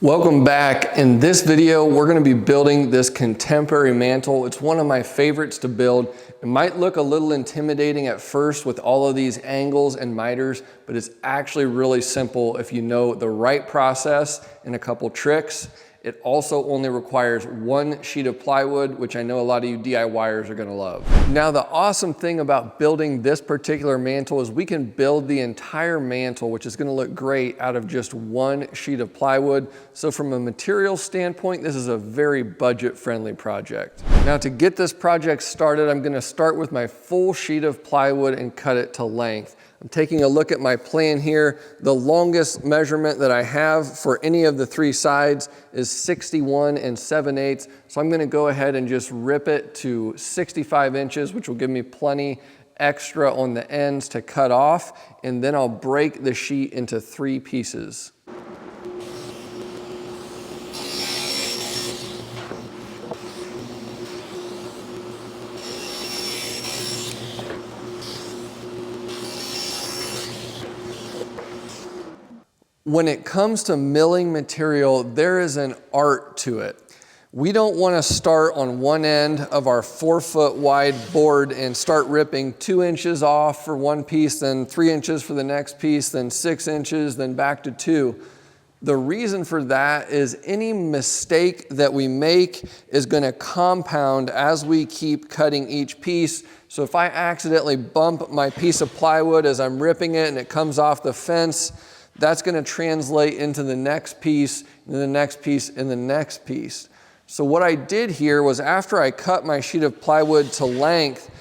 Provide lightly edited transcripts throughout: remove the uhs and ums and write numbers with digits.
Welcome back. In this video, we're going to be building this contemporary mantle. It's one of my favorites to build. It might look a little intimidating at first with all of these angles and miters, but it's actually really simple if you know the right process and a couple tricks. It also only requires one sheet of plywood, which I know a lot of you DIYers are gonna love. Now, the awesome thing about building this particular mantle is we can build the entire mantle, which is gonna look great, out of just one sheet of plywood. So from a material standpoint, this is a very budget-friendly project. Now, to get this project started, I'm gonna start with my full sheet of plywood and cut it to length. I'm taking a look at my plan here. The longest measurement that I have for any of the three sides is 61 7/8. So I'm gonna go ahead and just rip it to 65 inches, which will give me plenty extra on the ends to cut off. And then I'll break the sheet into 3 pieces. When it comes to milling material, there is an art to it. We don't want to start on one end of our 4-foot wide board and start ripping 2 inches off for one piece, then 3 inches for the next piece, then 6 inches, then back to 2. The reason for that is any mistake that we make is going to compound as we keep cutting each piece. So if I accidentally bump my piece of plywood as I'm ripping it and it comes off the fence, that's going to translate into the next piece, and the next piece, and the next piece. So what I did here was, after I cut my sheet of plywood to length,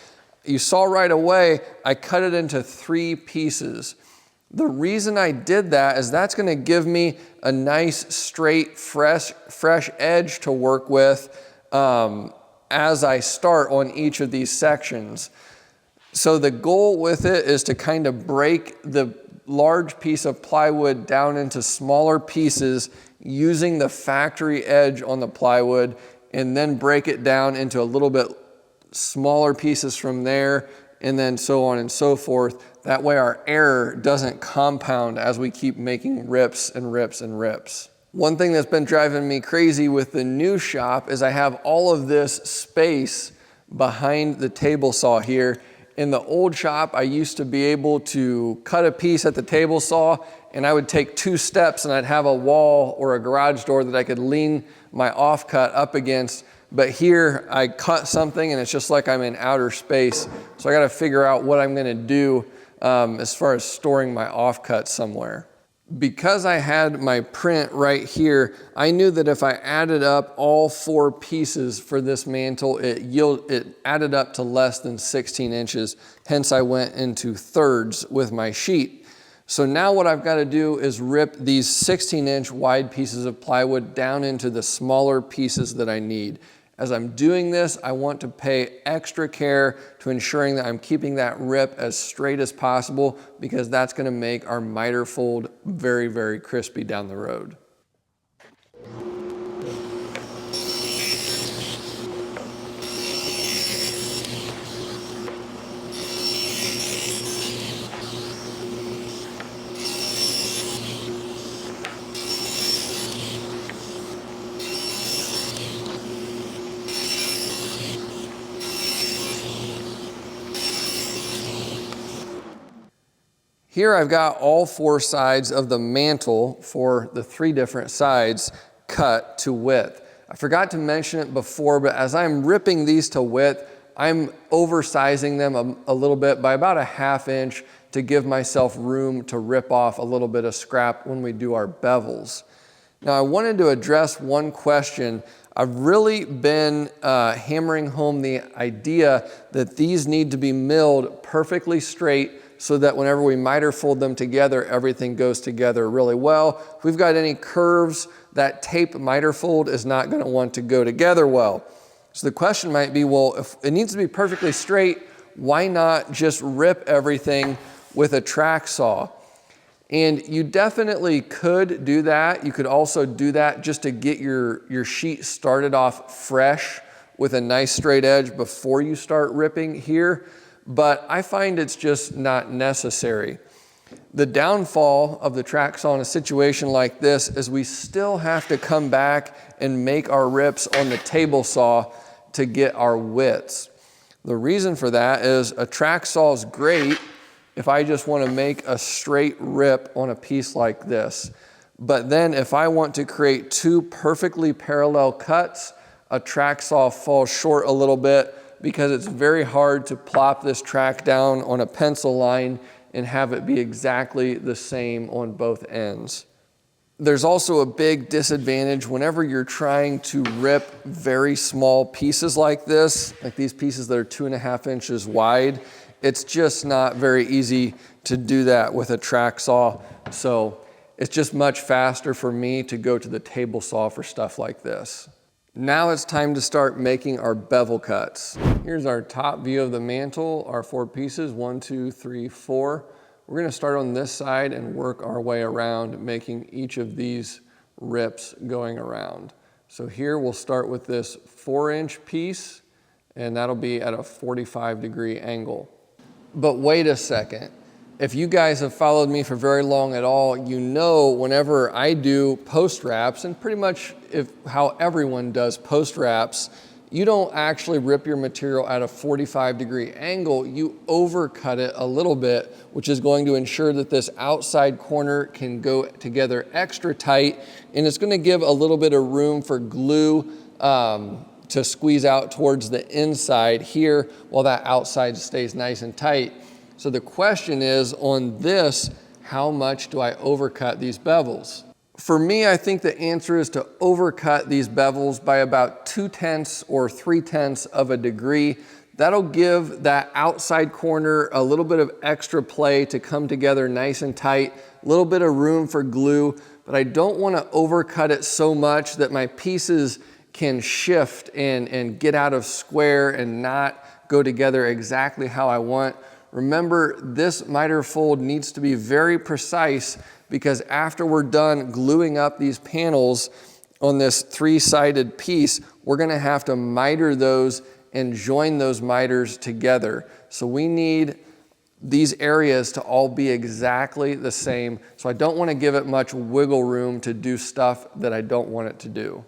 you saw right away, I cut it into 3 pieces. The reason I did that is that's going to give me a nice, straight, fresh edge to work with as I start on each of these sections. So the goal with it is to kind of break the large piece of plywood down into smaller pieces using the factory edge on the plywood, and then break it down into a little bit smaller pieces from there, and then so on and so forth. That way our error doesn't compound as we keep making rips and rips and rips. One thing that's been driving me crazy with the new shop is I have all of this space behind the table saw here. In the old shop, I used to be able to cut a piece at the table saw, and I would take 2 steps and I'd have a wall or a garage door that I could lean my offcut up against. But here I cut something and it's just like I'm in outer space. So I got to figure out what I'm going to do as far as storing my offcut somewhere. Because I had my print right here, I knew that if I added up all 4 pieces for this mantle, it added up to less than 16 inches. Hence, I went into thirds with my sheet. So now what I've got to do is rip these 16-inch wide pieces of plywood down into the smaller pieces that I need. As I'm doing this, I want to pay extra care to ensuring that I'm keeping that rip as straight as possible, because that's going to make our miter fold very, very crispy down the road. Here I've got all 4 sides of the mantle for the 3 different sides cut to width. I forgot to mention it before, but as I'm ripping these to width, I'm oversizing them a little bit by about a 1/2 inch to give myself room to rip off a little bit of scrap when we do our bevels. Now, I wanted to address one question. I've really been hammering home the idea that these need to be milled perfectly straight, so that whenever we miter fold them together, everything goes together really well. If we've got any curves, that tape miter fold is not going to want to go together well. So the question might be, well, if it needs to be perfectly straight, why not just rip everything with a track saw? And you definitely could do that. You could also do that just to get your sheet started off fresh with a nice straight edge before you start ripping here. But I find it's just not necessary. The downfall of the track saw in a situation like this is we still have to come back and make our rips on the table saw to get our widths. The reason for that is a track saw is great if I just want to make a straight rip on a piece like this. But then if I want to create two perfectly parallel cuts, a track saw falls short a little bit because it's very hard to plop this track down on a pencil line and have it be exactly the same on both ends. There's also a big disadvantage whenever you're trying to rip very small pieces like this, like these pieces that are 2.5 inches wide. It's just not very easy to do that with a track saw. So it's just much faster for me to go to the table saw for stuff like this. Now it's time to start making our bevel cuts. Here's our top view of the mantle, our 4 pieces, 1, 2, 3, 4. We're gonna start on this side and work our way around, making each of these rips going around. So here we'll start with this 4-inch piece, and that'll be at a 45-degree angle. But wait a second. If you guys have followed me for very long at all, you know whenever I do post wraps, and pretty much how everyone does post wraps, you don't actually rip your material at a 45-degree angle, you overcut it a little bit, which is going to ensure that this outside corner can go together extra tight, and it's gonna give a little bit of room for glue to squeeze out towards the inside here while that outside stays nice and tight. So the question is, on this, how much do I overcut these bevels? For me, I think the answer is to overcut these bevels by about 2/10 or 3/10 of a degree. That'll give that outside corner a little bit of extra play to come together nice and tight, a little bit of room for glue, but I don't want to overcut it so much that my pieces can shift and get out of square and not go together exactly how I want. Remember, this miter fold needs to be very precise because after we're done gluing up these panels on this 3-sided piece, we're gonna have to miter those and join those miters together. So we need these areas to all be exactly the same. So I don't wanna give it much wiggle room to do stuff that I don't want it to do.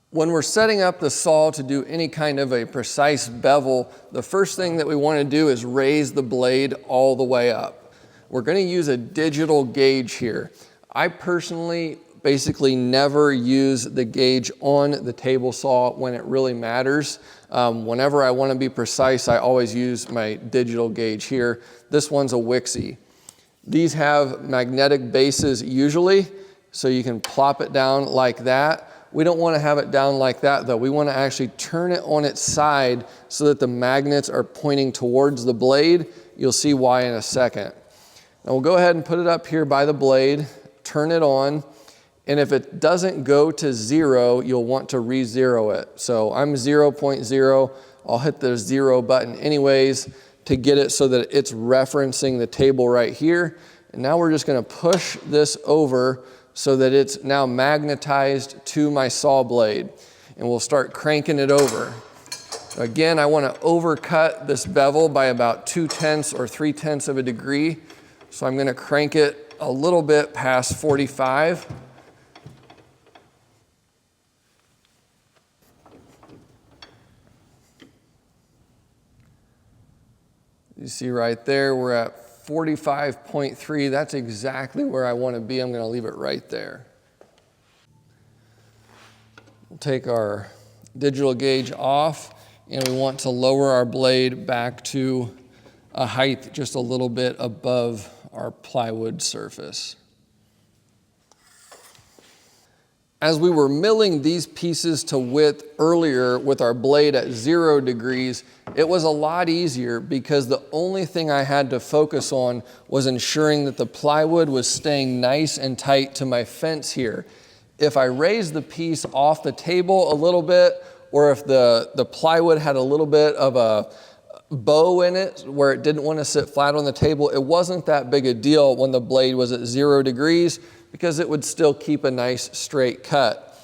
When we're setting up the saw to do any kind of a precise bevel, the first thing that we want to do is raise the blade all the way up. We're going to use a digital gauge here. I personally basically never use the gauge on the table saw when it really matters. Whenever I want to be precise, I always use my digital gauge here. This one's a Wixie. These have magnetic bases usually, so you can plop it down like that. We don't want to have it down like that though. We want to actually turn it on its side so that the magnets are pointing towards the blade. You'll see why in a second. Now we'll go ahead and put it up here by the blade, turn it on, and if it doesn't go to 0, you'll want to re-zero it. So I'm 0.0, I'll hit the 0 button anyways to get it so that it's referencing the table right here. And now we're just going to push this over so that it's now magnetized to my saw blade. And we'll start cranking it over. Again, I want to overcut this bevel by about 2/10 or 3/10 of a degree. So I'm going to crank it a little bit past 45. You see right there, we're at 45.3, that's exactly where I want to be. I'm going to leave it right there. We'll take our digital gauge off, and we want to lower our blade back to a height just a little bit above our plywood surface. As we were milling these pieces to width earlier with our blade at 0 degrees, it was a lot easier because the only thing I had to focus on was ensuring that the plywood was staying nice and tight to my fence here. If I raised the piece off the table a little bit, or if the plywood had a little bit of a bow in it where it didn't want to sit flat on the table, it wasn't that big a deal when the blade was at 0 degrees because it would still keep a nice straight cut.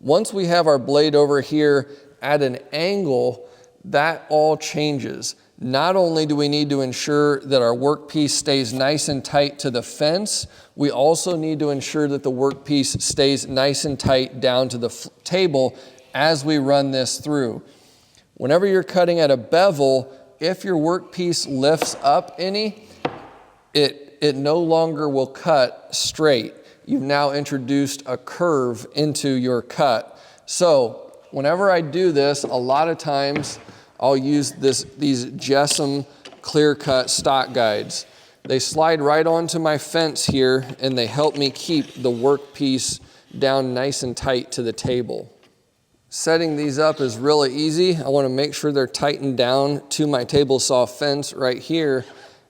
Once we have our blade over here at an angle, that all changes. Not only do we need to ensure that our workpiece stays nice and tight to the fence, we also need to ensure that the workpiece stays nice and tight down to the table as we run this through. Whenever you're cutting at a bevel, if your workpiece lifts up any, it no longer will cut straight. You've now introduced a curve into your cut. So whenever I do this, a lot of times I'll use these Jessam clear cut stock guides. They slide right onto my fence here and they help me keep the workpiece down nice and tight to the table. Setting these up is really easy. I want to make sure they're tightened down to my table saw fence right here,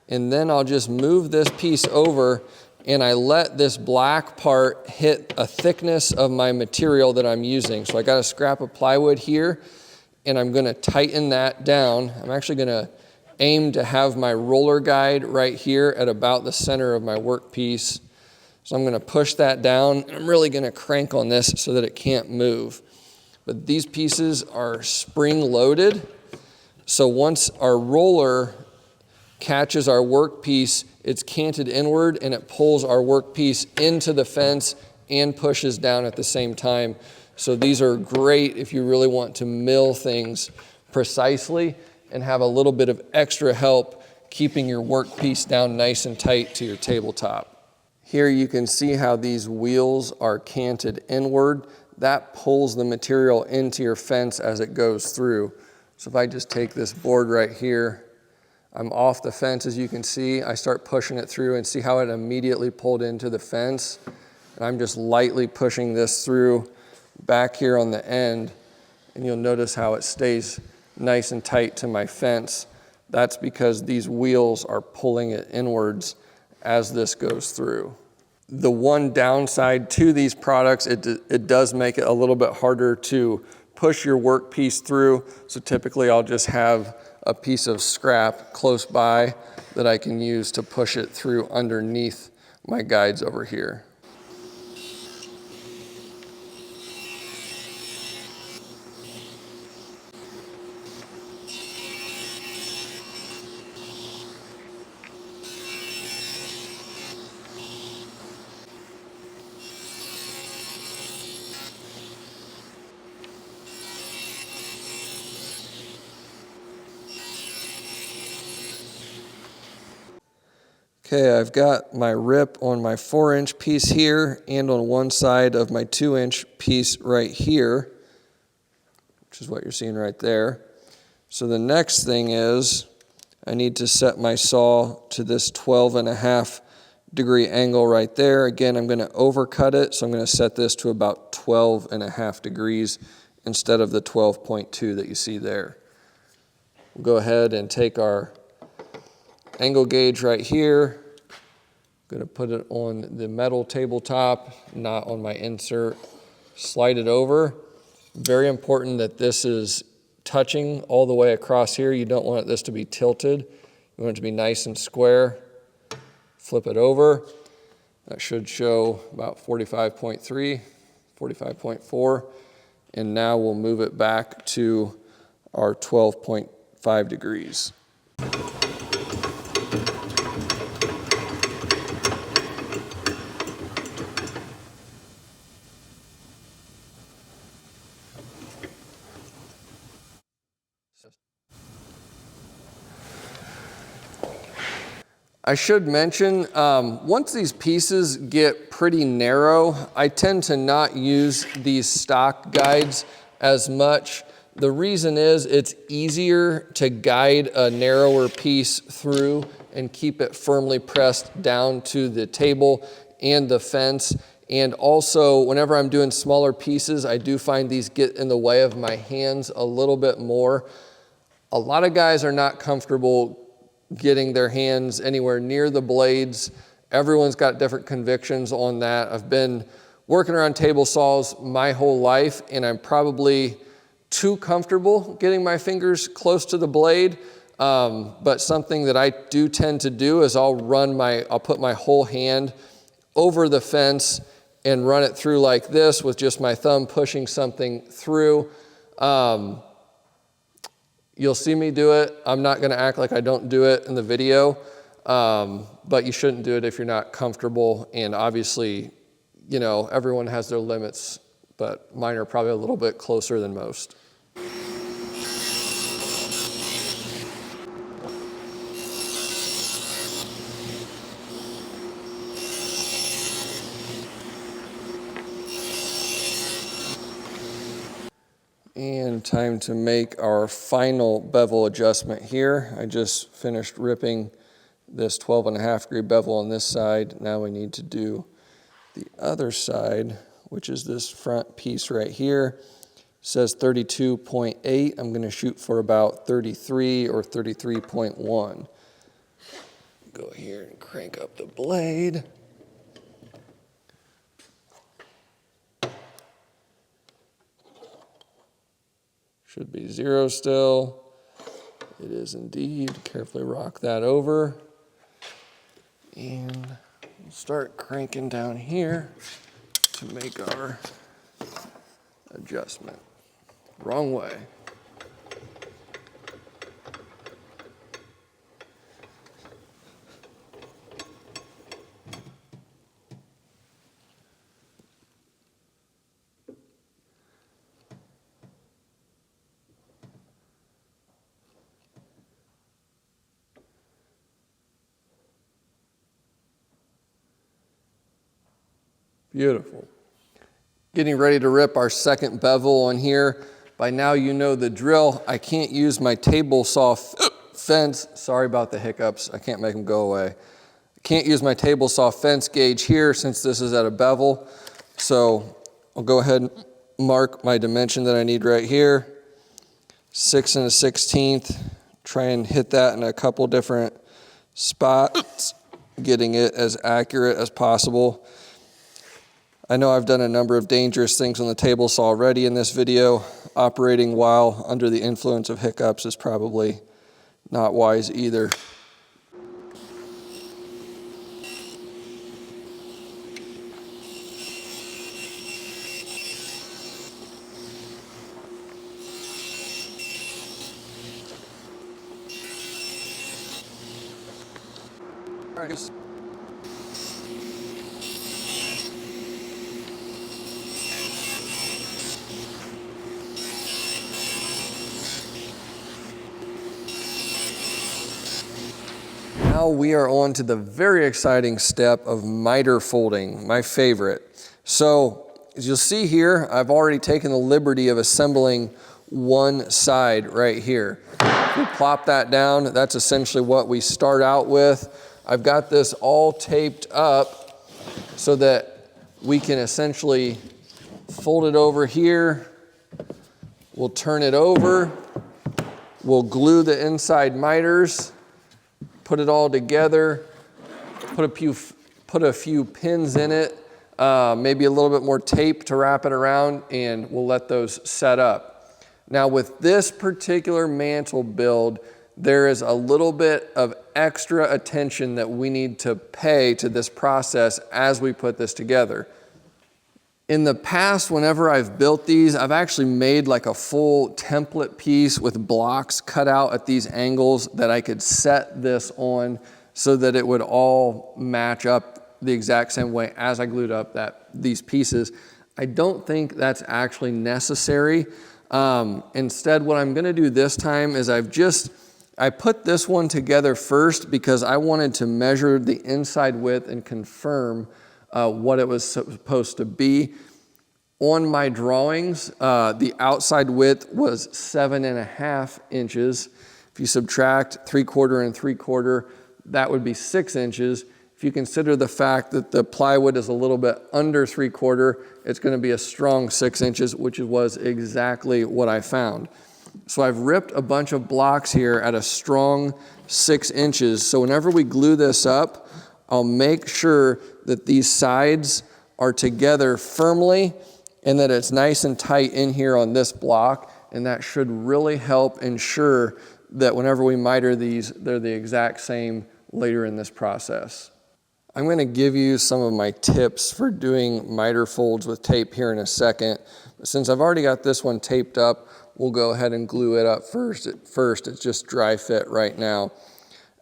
and then I'll just move this piece over and I let this black part hit a thickness of my material that I'm using. So I got a scrap of plywood here and I'm going to tighten that down. I'm actually going to aim to have my roller guide right here at about the center of my workpiece. So I'm going to push that down. I'm really going to crank on this so that it can't move. But these pieces are spring loaded. So once our roller catches our workpiece, it's canted inward and it pulls our workpiece into the fence and pushes down at the same time. So these are great if you really want to mill things precisely and have a little bit of extra help keeping your workpiece down nice and tight to your tabletop. Here you can see how these wheels are canted inward. That pulls the material into your fence as it goes through. So if I just take this board right here, I'm off the fence, as you can see. I start pushing it through and see how it immediately pulled into the fence. And I'm just lightly pushing this through back here on the end, and you'll notice how it stays nice and tight to my fence. That's because these wheels are pulling it inwards as this goes through. The one downside to these products, it does make it a little bit harder to push your workpiece through. So typically I'll just have a piece of scrap close by that I can use to push it through underneath my guides over here. Okay, I've got my rip on my 4-inch piece here and on one side of my 2-inch piece right here, which is what you're seeing right there. So the next thing is I need to set my saw to this 12.5 degree angle right there. Again, I'm going to overcut it, so I'm going to set this to about 12.5 degrees instead of the 12.2 that you see there. We'll go ahead and take our angle gauge right here. I'm going to put it on the metal tabletop, not on my insert. Slide it over. Very important that this is touching all the way across here. You don't want this to be tilted. You want it to be nice and square. Flip it over. That should show about 45.3, 45.4. And now we'll move it back to our 12.5 degrees. I should mention, once these pieces get pretty narrow, I tend to not use these stock guides as much. The reason is it's easier to guide a narrower piece through and keep it firmly pressed down to the table and the fence. And also, whenever I'm doing smaller pieces, I do find these get in the way of my hands a little bit more. A lot of guys are not comfortable getting their hands anywhere near the blades. Everyone's got different convictions on that. I've been working around table saws my whole life, and I'm probably too comfortable getting my fingers close to the blade. But something that I do tend to do is I'll put my whole hand over the fence and run it through like this with just my thumb pushing something through. You'll see me do it. I'm not gonna act like I don't do it in the video, but you shouldn't do it if you're not comfortable. And obviously, you know, everyone has their limits, but mine are probably a little bit closer than most. And time to make our final bevel adjustment here. I just finished ripping this 12.5 degree bevel on this side. Now we need to do the other side, which is this front piece right here. It says 32.8. I'm gonna shoot for about 33 or 33.1. Go here and crank up the blade. Should be 0 still. It is indeed. Carefully rock that over. And we'll start cranking down here to make our adjustment. Wrong way. Beautiful. Getting ready to rip our second bevel on here. By now you know the drill. I can't use my table saw fence. Sorry about the hiccups. I can't make them go away. I can't use my table saw fence gauge here since this is at a bevel. So I'll go ahead and mark my dimension that I need right here. 6 1/16. Try and hit that in a couple different spots, getting it as accurate as possible. I know I've done a number of dangerous things on the table saw already in this video. Operating while under the influence of hiccups is probably not wise either. All right, guys. Now we are on to the very exciting step of miter folding, my favorite. So as you'll see here, I've already taken the liberty of assembling one side right here. If we plop that down, that's essentially what we start out with. I've got this all taped up so that we can essentially fold it over here. We'll turn it over. We'll glue the inside miters. Put it all together, put a few pins in it, maybe a little bit more tape to wrap it around, and we'll let those set up. Now with this particular mantle build, there is a little bit of extra attention that we need to pay to this process as we put this together. In the past, whenever I've built these, I've actually made like a full template piece with blocks cut out at these angles that I could set this on so that it would all match up the exact same way as I glued up these pieces. I don't think that's actually necessary. Instead, what I'm gonna do this time is I put this one together first because I wanted to measure the inside width and confirm what it was supposed to be. On my drawings, the outside width was 7.5 inches. If you subtract 3/4 and 3/4, that would be 6 inches. If you consider the fact that the plywood is a little bit under 3/4, it's gonna be a strong 6 inches, which was exactly what I found. So I've ripped a bunch of blocks here at a strong 6 inches. So whenever we glue this up, I'll make sure that these sides are together firmly and that it's nice and tight in here on this block, and that should really help ensure that whenever we miter these, they're the exact same later in this process. I'm going to give you some of my tips for doing miter folds with tape here in a second. But since I've already got this one taped up, we'll go ahead and glue it up first. It's just dry fit right now.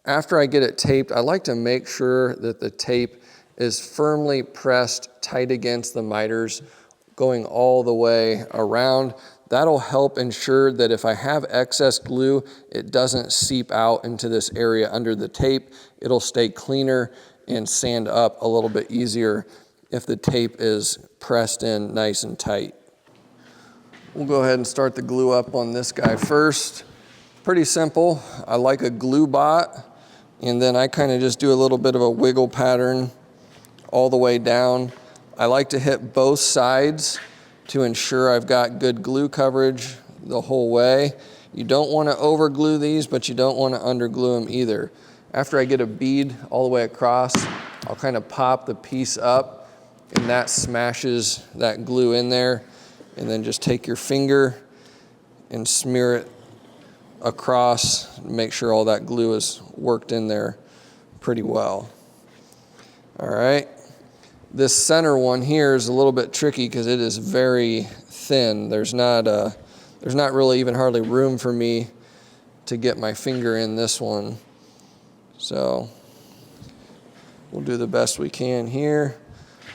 After I get it taped, I like to make sure that the tape is firmly pressed tight against the miters, going all the way around. That'll help ensure that if I have excess glue, it doesn't seep out into this area under the tape. It'll stay cleaner and sand up a little bit easier if the tape is pressed in nice and tight. We'll go ahead and start the glue up on this guy first. Pretty simple. I like a glue bot, and then I kind of just do a little bit of a wiggle pattern all the way down. I like to hit both sides to ensure I've got good glue coverage the whole way. You don't want to over glue these, but you don't want to under glue them either. After I get a bead all the way across, I'll kind of pop the piece up, and that smashes that glue in there. And then just take your finger and smear it across, make sure all that glue is worked in there pretty well. All right. This center one here is a little bit tricky because it is very thin. There's not really even hardly room for me to get my finger in this one. So we'll do the best we can here.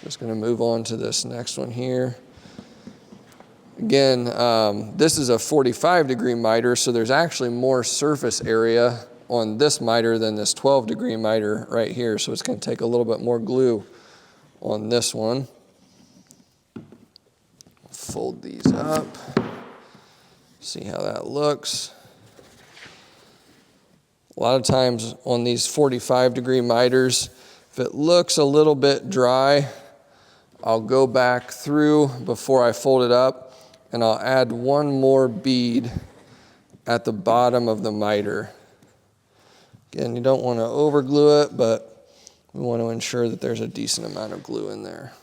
Just going to move on to this next one here. Again, this is a 45-degree miter, so there's actually more surface area on this miter than this 12-degree miter right here. So it's going to take a little bit more glue on this one. Fold these up. See how that looks. A lot of times on these 45-degree miters, if it looks a little bit dry, I'll go back through before I fold it up, and I'll add one more bead at the bottom of the miter. Again, you don't want to over glue it, but we want to ensure that there's a decent amount of glue in there.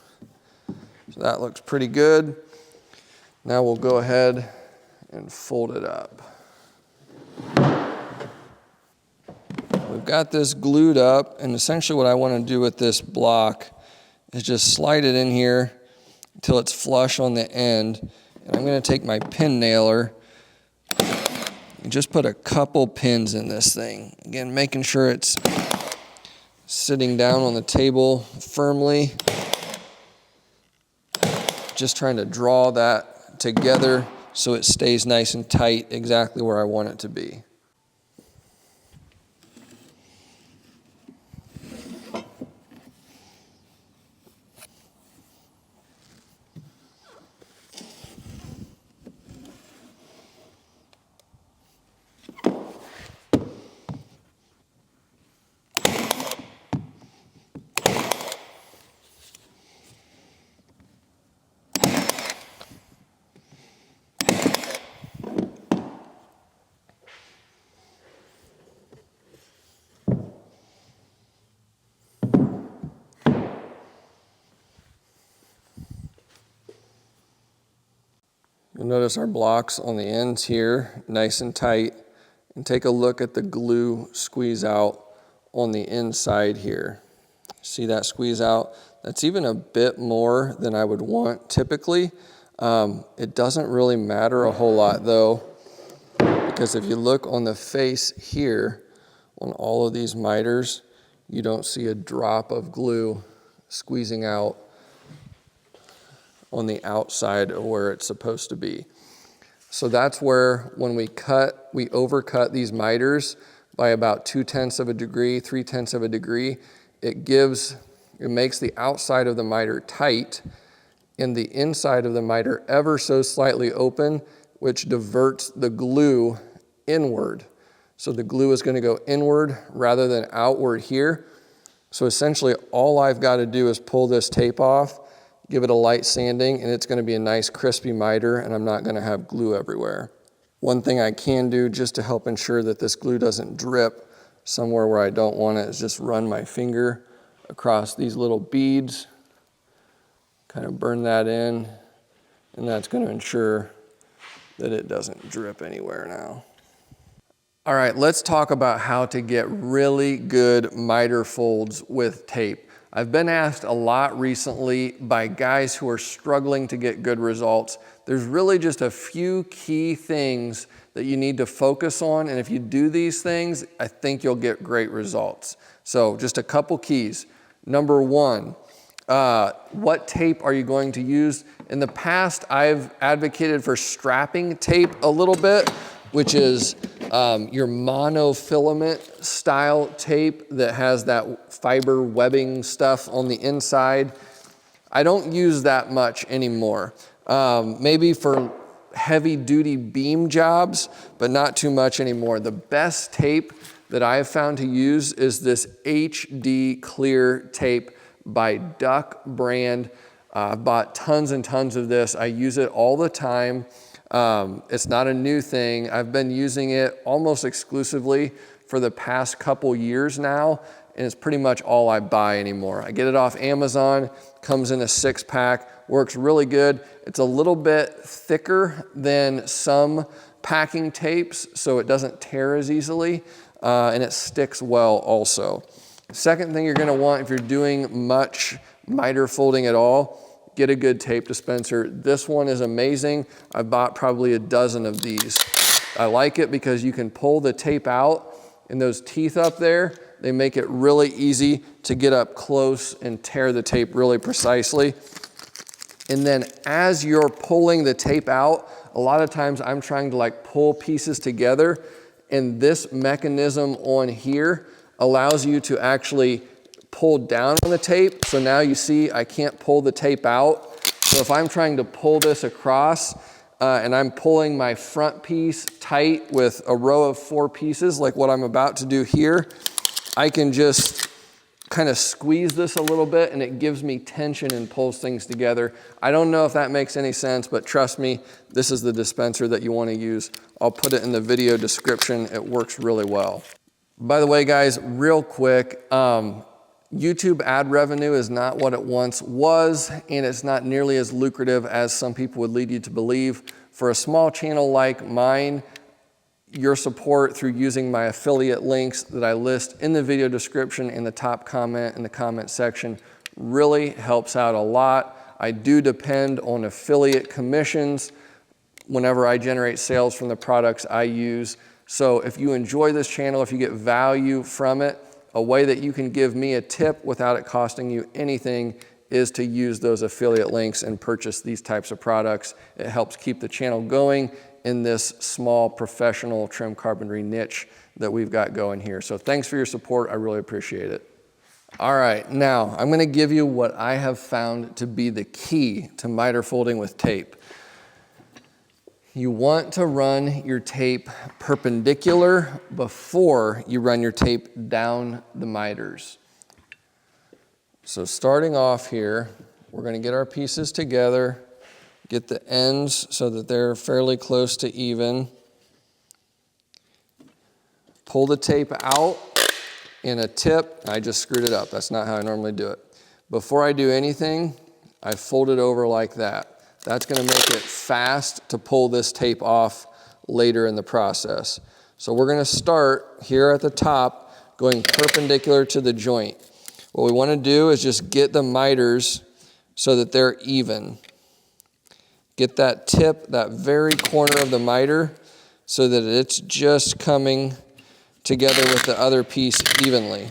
So that looks pretty good. Now we'll go ahead and fold it up. We've got this glued up, and essentially what I want to do with this block is just slide it in here until it's flush on the end. And I'm going to take my pin nailer and just put a couple pins in this thing. Again, making sure it's sitting down on the table firmly. Just trying to draw that together so it stays nice and tight exactly where I want it to be. You'll notice our blocks on the ends here, nice and tight, and take a look at the glue squeeze out on the inside here. See that squeeze out? That's even a bit more than I would want typically. It doesn't really matter a whole lot though, because if you look on the face here, on all of these miters, you don't see a drop of glue squeezing out on the outside of where it's supposed to be. So that's where when we overcut these miters by about 0.2 of a degree, 0.3 of a degree, it makes the outside of the miter tight and the inside of the miter ever so slightly open, which diverts the glue inward. So the glue is going to go inward rather than outward here. So essentially all I've got to do is pull this tape off, give it a light sanding, and it's going to be a nice crispy miter, and I'm not going to have glue everywhere. One thing I can do just to help ensure that this glue doesn't drip somewhere where I don't want it is just run my finger across these little beads, kind of burn that in, and that's going to ensure that it doesn't drip anywhere now. All right, let's talk about how to get really good miter folds with tape. I've been asked a lot recently by guys who are struggling to get good results. There's really just a few key things that you need to focus on, and if you do these things, I think you'll get great results. So just a couple keys. Number one, what tape are you going to use? In the past, I've advocated for strapping tape a little bit, which is your monofilament style tape that has that fiber webbing stuff on the inside. I don't use that much anymore. Maybe for heavy duty beam jobs, but not too much anymore. The best tape that I have found to use is this HD clear tape by Duck brand. I've bought tons and tons of this. I use it all the time. It's not a new thing. I've been using it almost exclusively for the past couple years now, and it's pretty much all I buy anymore. I get it off Amazon, comes in a 6-pack, works really good. It's a little bit thicker than some packing tapes, so it doesn't tear as easily, and it sticks well also. Second thing you're gonna want if you're doing much miter folding at all, get a good tape dispenser. This one is amazing. I bought probably a dozen of these. I like it because you can pull the tape out, and those teeth up there, they make it really easy to get up close and tear the tape really precisely. And then as you're pulling the tape out, a lot of times I'm trying to like pull pieces together, and this mechanism on here allows you to actually pull down on the tape. So now you see I can't pull the tape out. So if I'm trying to pull this across and I'm pulling my front piece tight with a row of 4 pieces like what I'm about to do here, I can just kind of squeeze this a little bit and it gives me tension and pulls things together. I don't know if that makes any sense, but trust me, this is the dispenser that you want to use. I'll put it in the video description. It works really well. By the way, guys, real quick, YouTube ad revenue is not what it once was, and it's not nearly as lucrative as some people would lead you to believe. For a small channel like mine, your support through using my affiliate links that I list in the video description in the top comment in the comment section really helps out a lot. I do depend on affiliate commissions whenever I generate sales from the products I use. So if you enjoy this channel, if you get value from it, a way that you can give me a tip without it costing you anything is to use those affiliate links and purchase these types of products. It helps keep the channel going in this small professional trim carpentry niche that we've got going here. So thanks for your support. I really appreciate it. All right, now I'm gonna give you what I have found to be the key to miter folding with tape. You want to run your tape perpendicular before you run your tape down the miters. So starting off here, we're going to get our pieces together, get the ends so that they're fairly close to even. Pull the tape out in a tip. I just screwed it up. That's not how I normally do it. Before I do anything, I fold it over like that. That's going to make it fast to pull this tape off later in the process. So we're going to start here at the top, going perpendicular to the joint. What we want to do is just get the miters so that they're even. Get that tip, that very corner of the miter, so that it's just coming together with the other piece evenly.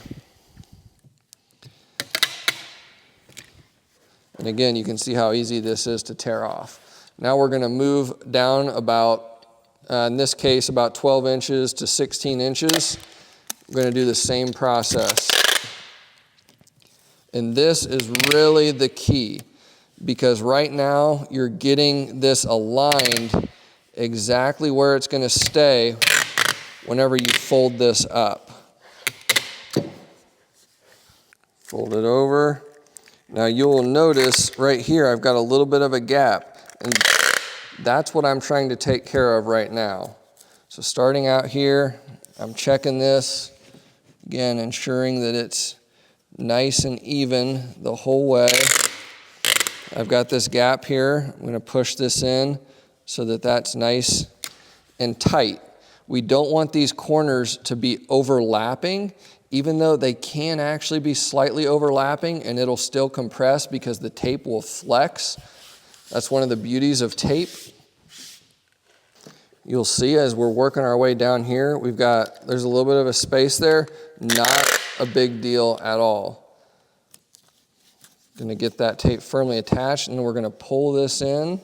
And again, you can see how easy this is to tear off. Now we're going to move down about, in this case, about 12 inches to 16 inches. We're going to do the same process. And this is really the key, because right now you're getting this aligned exactly where it's going to stay whenever you fold this up. Fold it over. Now you'll notice right here I've got a little bit of a gap, and that's what I'm trying to take care of right now. So starting out here, I'm checking this, again ensuring that it's nice and even the whole way. I've got this gap here. I'm going to push this in so that that's nice and tight. We don't want these corners to be overlapping. even though they can actually be slightly overlapping and it'll still compress because the tape will flex. That's one of the beauties of tape. You'll see as we're working our way down here, there's a little bit of a space there, not a big deal at all. Gonna get that tape firmly attached, and then we're gonna pull this in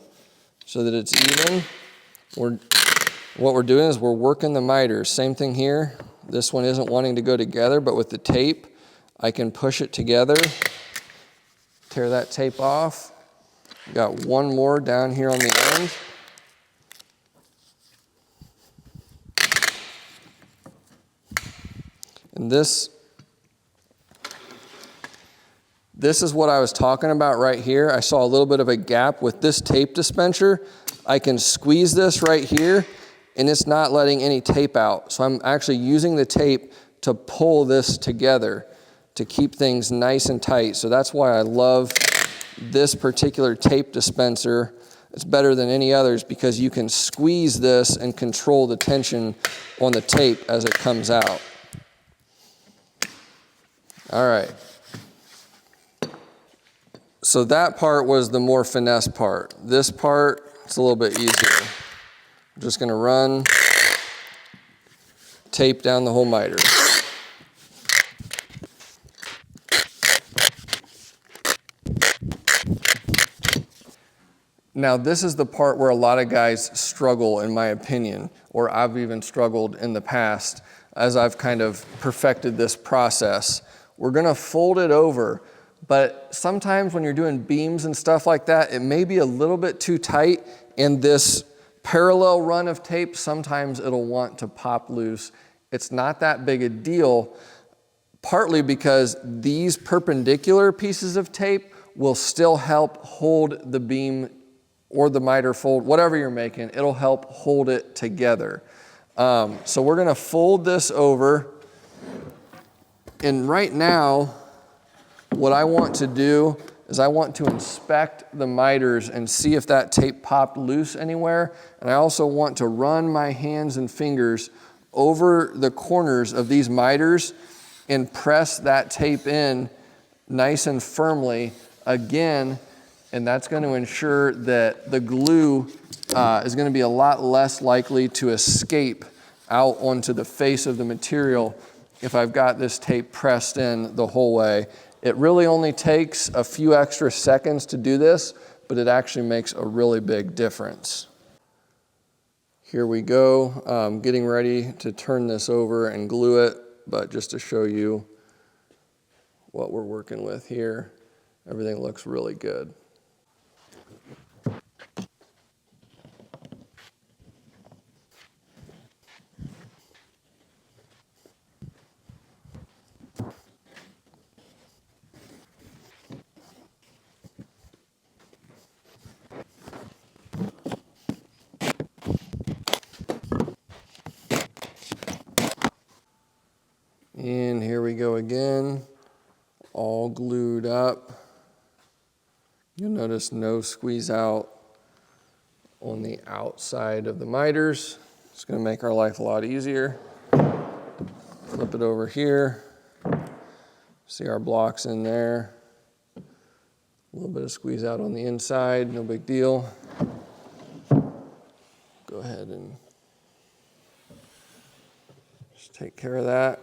so that it's even. What we're doing is we're working the miters. Same thing here. This one isn't wanting to go together, but with the tape, I can push it together, tear that tape off. Got one more down here on the end. And this is what I was talking about right here. I saw a little bit of a gap with this tape dispenser. I can squeeze this right here and it's not letting any tape out. So I'm actually using the tape to pull this together to keep things nice and tight. So that's why I love this particular tape dispenser. It's better than any others because you can squeeze this and control the tension on the tape as it comes out. All right. So that part was the more finesse part. This part, it's a little bit easier. I'm just gonna run tape down the whole miter. Now this is the part where a lot of guys struggle, in my opinion, or I've even struggled in the past as I've kind of perfected this process. We're gonna fold it over, but sometimes when you're doing beams and stuff like that, it may be a little bit too tight, and this parallel run of tape, sometimes it'll want to pop loose. It's not that big a deal, partly because these perpendicular pieces of tape will still help hold the beam or the miter fold, whatever you're making, it'll help hold it together. So we're gonna fold this over. And right now, what I want to do is I want to inspect the miters and see if that tape popped loose anywhere. And I also want to run my hands and fingers over the corners of these miters and press that tape in nice and firmly again. And that's going to ensure that the glue is going to be a lot less likely to escape out onto the face of the material if I've got this tape pressed in the whole way. It really only takes a few extra seconds to do this, but it actually makes a really big difference. Here we go, getting ready to turn this over and glue it, but just to show you what we're working with here, everything looks really good. And here we go again, all glued up. You'll notice no squeeze out on the outside of the miters. It's going to make our life a lot easier. Flip it over here. See our blocks in there. A little bit of squeeze out on the inside, no big deal. Go ahead and just take care of that.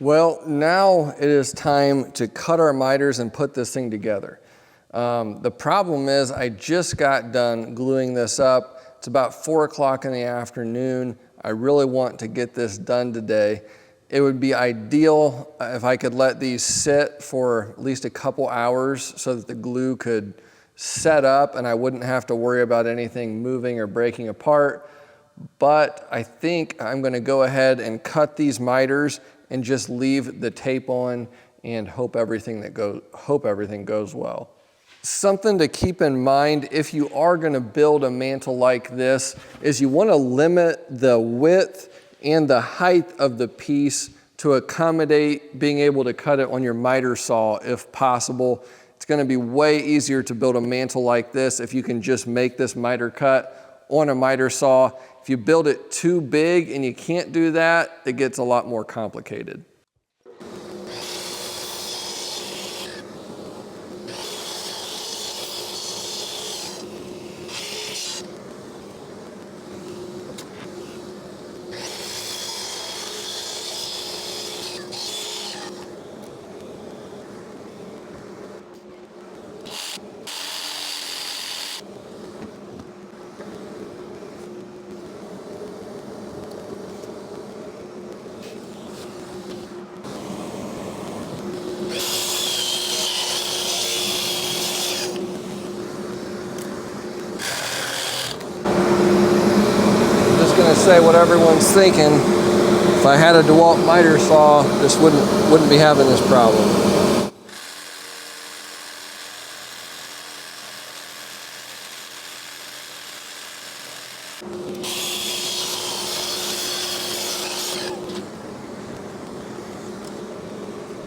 Well, now it is time to cut our miters and put this thing together. The problem is I just got done gluing this up. It's about 4 o'clock in the afternoon. I really want to get this done today. It would be ideal if I could let these sit for at least a couple hours so that the glue could set up and I wouldn't have to worry about anything moving or breaking apart. But I think I'm going to go ahead and cut these miters and just leave the tape on and hope everything goes well. Something to keep in mind if you are going to build a mantle like this is you want to limit the width and the height of the piece to accommodate being able to cut it on your miter saw if possible. It's going to be way easier to build a mantle like this if you can just make this miter cut on a miter saw. If you build it too big and you can't do that, it gets a lot more complicated. Going to say what everyone's thinking. If I had a DeWalt miter saw, this wouldn't be having this problem.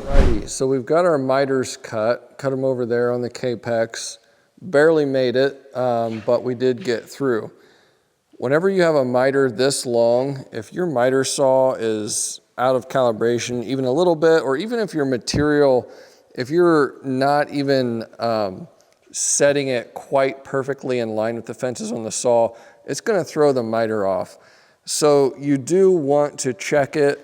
Alrighty, so we've got our miters cut them over there on the Capex. Barely made it, but we did get through. Whenever you have a miter this long, if your miter saw is out of calibration even a little bit, or even if your material, if you're not even setting it quite perfectly in line with the fences on the saw, it's going to throw the miter off. So you do want to check it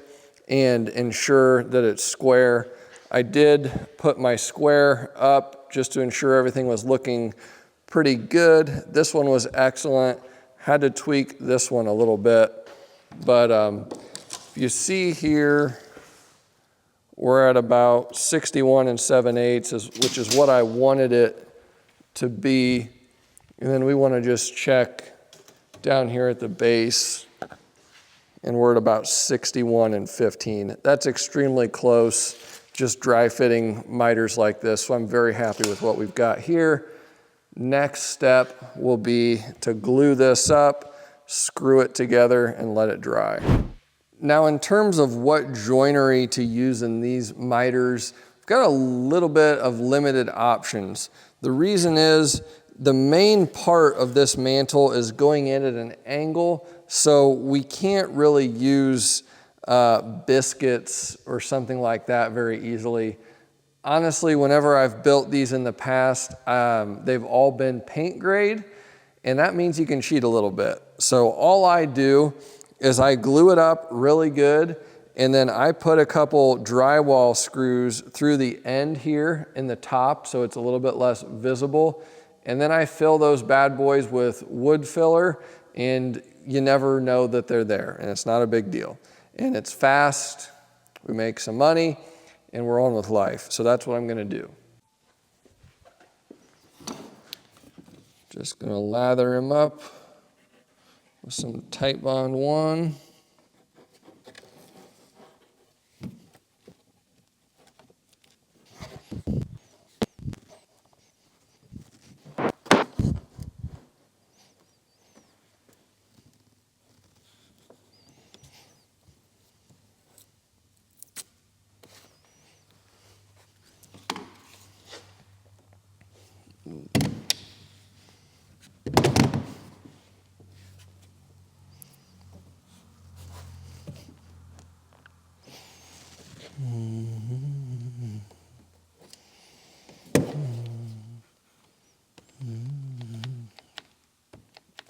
and ensure that it's square. I did put my square up just to ensure everything was looking pretty good. This one was excellent. Had to tweak this one a little bit, but you see here, we're at about 61 7/8, which is what I wanted it to be. And then we want to just check down here at the base, and we're at about 61 15. That's extremely close, just dry fitting miters like this. So I'm very happy with what we've got here. Next step will be to glue this up, screw it together, and let it dry. Now, in terms of what joinery to use in these miters, we've got a little bit of limited options. The reason is the main part of this mantle is going in at an angle, so we can't really use biscuits or something like that very easily. Honestly, whenever I've built these in the past, they've all been paint grade, and that means you can cheat a little bit. So all I do is I glue it up really good, and then I put a couple drywall screws through the end here in the top so it's a little bit less visible. And then I fill those bad boys with wood filler, and you never know that they're there, and it's not a big deal. And it's fast, we make some money, and we're on with life. So that's what I'm gonna do. Just gonna lather him up with some Tight Bond 1.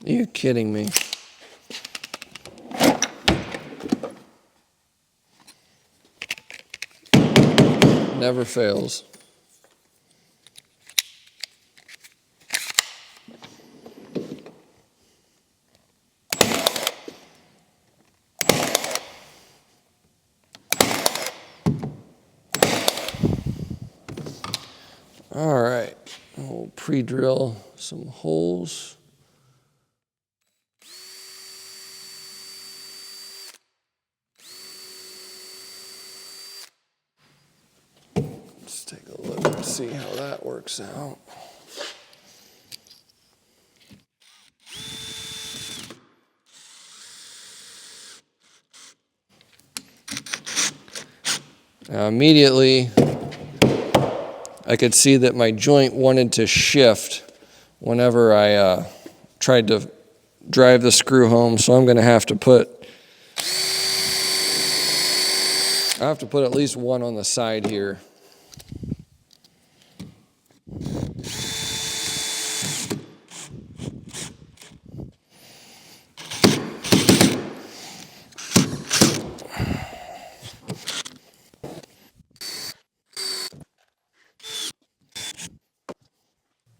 You're kidding me. Never fails. All right, we'll pre-drill some holes. take a look and see how that works out. Now immediately, I could see that my joint wanted to shift whenever I tried to drive the screw home, so I'm going to have to put at least one on the side here.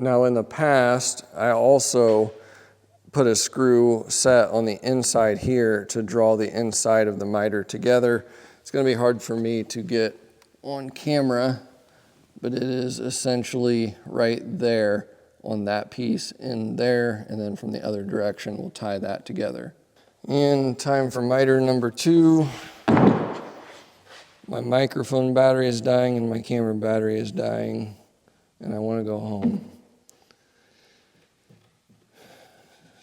Now in the past, I also put a screw set on the inside here to draw the inside of the miter together. It's going to be hard for me to get on camera, but it is essentially right there on that piece in there, and then from the other direction we'll tie that together. And time for miter number 2. My microphone battery is dying and my camera battery is dying, and I want to go home.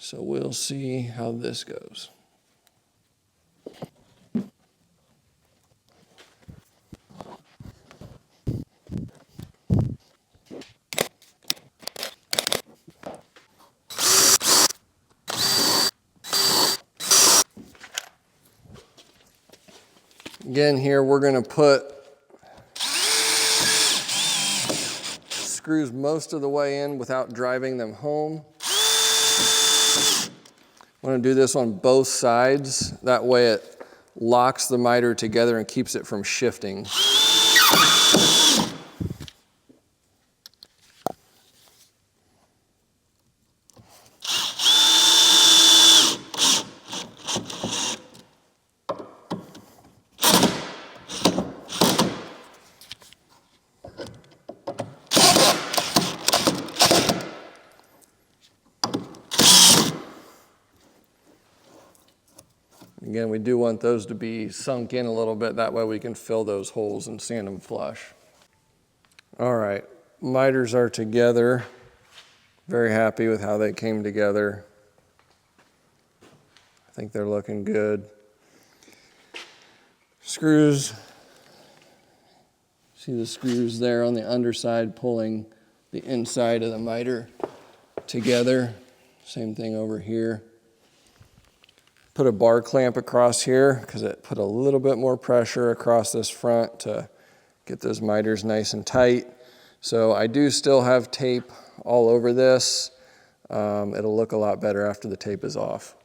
So we'll see how this goes. Again, here we're going to put screws most of the way in without driving them home. I'm going to do this on both sides. That way it locks the miter together and keeps it from shifting. Again, we do want those to be sunk in a little bit. That way we can fill those holes and sand them flush. All right, miters are together. Very happy with how they came together. I think they're looking good. Screws. See the screws there on the underside pulling the inside of the miter together. Same thing over here. Put a bar clamp across here because it put a little bit more pressure across this front to get those miters nice and tight. So I do still have tape all over this. It'll look a lot better after the tape is off.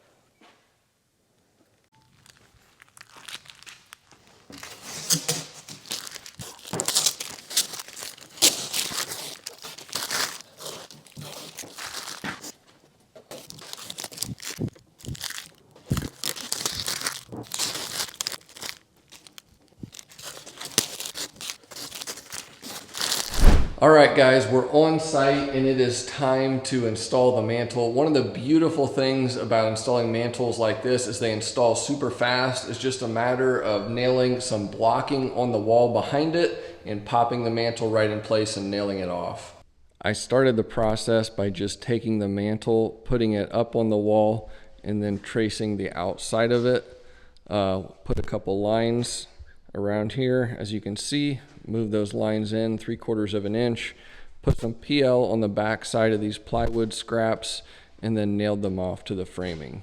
All right, guys, we're on site and it is time to install the mantle. One of the beautiful things about installing mantles like this is they install super fast. It's just a matter of nailing some blocking on the wall behind it and popping the mantle right in place and nailing it off. I started the process by just taking the mantle, putting it up on the wall, and then tracing the outside of it. Put a couple lines around here, as you can see. Move those lines in 3/4 of an inch, put some PL on the back side of these plywood scraps, and then nailed them off to the framing.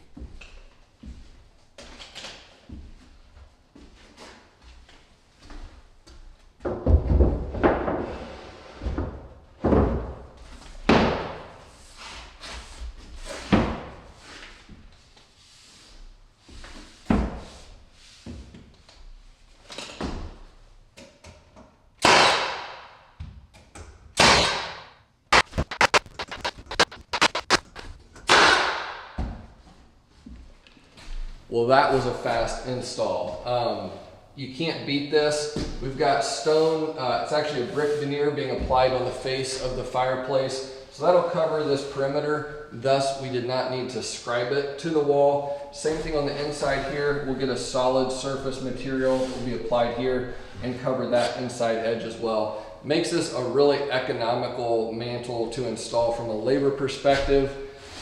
Well, that was a fast install. You can't beat this. We've got stone, it's actually a brick veneer being applied on the face of the fireplace. So that'll cover this perimeter. Thus, we did not need to scribe it to the wall. Same thing on the inside here. We'll get a solid surface material that will be applied here and cover that inside edge as well. makes this a really economical mantle to install from a labor perspective.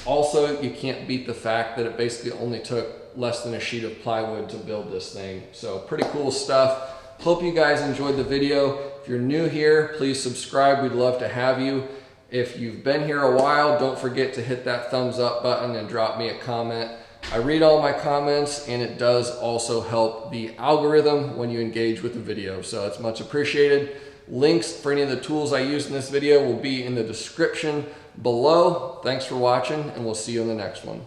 Also, you can't beat the fact that it basically only took less than a sheet of plywood to build this thing. So pretty cool stuff. Hope you guys enjoyed the video. If you're new here, please subscribe. We'd love to have you. If you've been here a while, don't forget to hit that thumbs up button and drop me a comment. I read all my comments, and it does also help the algorithm when you engage with the video, so it's much appreciated. Links for any of the tools I used in this video will be in the description below. Thanks for watching, and we'll see you in the next one.